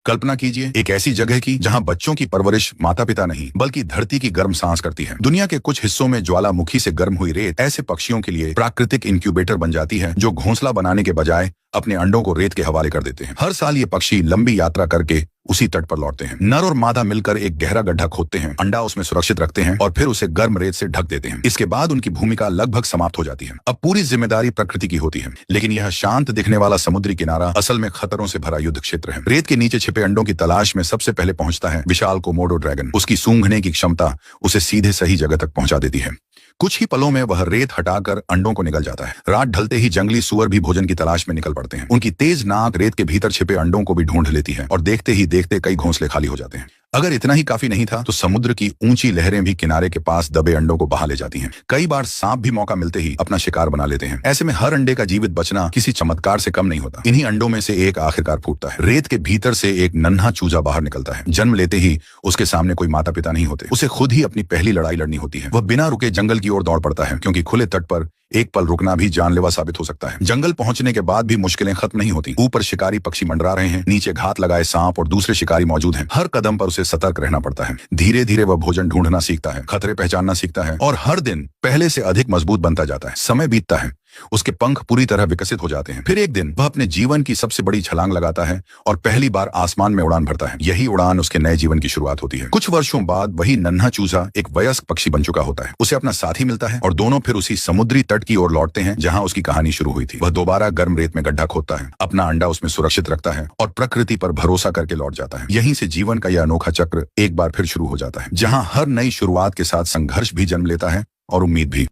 कल्पना कीजिए एक ऐसी जगह की जहां बच्चों की परवरिश माता पिता नहीं बल्कि धरती की गर्म सांस करती है। दुनिया के कुछ हिस्सों में ज्वालामुखी से गर्म हुई रेत ऐसे पक्षियों के लिए प्राकृतिक इंक्यूबेटर बन जाती है जो घोंसला बनाने के बजाय अपने अंडों को रेत के हवाले कर देते हैं। हर साल ये पक्षी लंबी यात्रा करके उसी तट पर लौटते हैं। नर और मादा मिलकर एक गहरा गड्ढा खोदते हैं, अंडा उसमें सुरक्षित रखते हैं और फिर उसे गर्म रेत से ढक देते हैं। इसके बाद उनकी भूमिका लगभग समाप्त हो जाती है। अब पूरी जिम्मेदारी प्रकृति की होती है। लेकिन यह शांत दिखने वाला समुद्री किनारा असल में खतरों से भरा युद्ध क्षेत्र है। रेत के नीचे छिपे अंडों की तलाश में सबसे पहले पहुंचता है विशाल कोमोडो ड्रैगन। उसकी सूंघने की क्षमता उसे सीधे सही जगह तक पहुंचा देती है। कुछ ही पलों में वह रेत हटाकर अंडों को निगल जाता है। रात ढलते ही जंगली सुअर भी भोजन की तलाश में निकल पड़ते हैं। उनकी तेज नाक रेत के भीतर छिपे अंडों को भी ढूंढ लेती है और देखते ही देखते कई घोंसले खाली हो जाते हैं। अगर इतना ही काफी नहीं था तो समुद्र की ऊंची लहरें भी किनारे के पास दबे अंडों को बहा ले जाती हैं। कई बार सांप भी मौका मिलते ही अपना शिकार बना लेते हैं। ऐसे में हर अंडे का जीवित बचना किसी चमत्कार से कम नहीं होता। इन्हीं अंडों में से एक आखिरकार फूटता है। रेत के भीतर से एक नन्हा चूजा बाहर निकलता है। जन्म लेते ही उसके सामने कोई माता पिता नहीं होते। उसे खुद ही अपनी पहली लड़ाई लड़नी होती है। वह बिना रुके जंगल की ओर दौड़ पड़ता है क्योंकि खुले तट पर एक पल रुकना भी जानलेवा साबित हो सकता है। जंगल पहुंचने के बाद भी मुश्किलें खत्म नहीं होती। ऊपर शिकारी पक्षी मंडरा रहे हैं, नीचे घात लगाए सांप और दूसरे शिकारी मौजूद हैं। हर कदम पर उसे सतर्क रहना पड़ता है। धीरे धीरे वह भोजन ढूंढना सीखता है, खतरे पहचानना सीखता है और हर दिन पहले से अधिक मजबूत बनता जाता है। समय बीतता है, उसके पंख पूरी तरह विकसित हो जाते हैं। फिर एक दिन वह अपने जीवन की सबसे बड़ी छलांग लगाता है और पहली बार आसमान में उड़ान भरता है। यही उड़ान उसके नए जीवन की शुरुआत होती है। कुछ वर्षों बाद वही नन्हा चूजा एक वयस्क पक्षी बन चुका होता है। उसे अपना साथी मिलता है और दोनों फिर उसी समुद्री तट की ओर लौटते हैं जहां उसकी कहानी शुरू हुई थी। वह दोबारा गर्म रेत में गड्ढा खोदता है, अपना अंडा उसमें सुरक्षित रखता है और प्रकृति पर भरोसा करके लौट जाता है। यहीं से जीवन का यह अनोखा चक्र एक बार फिर शुरू हो जाता है, जहां हर नई शुरुआत के साथ संघर्ष भी जन्म लेता है और उम्मीद भी।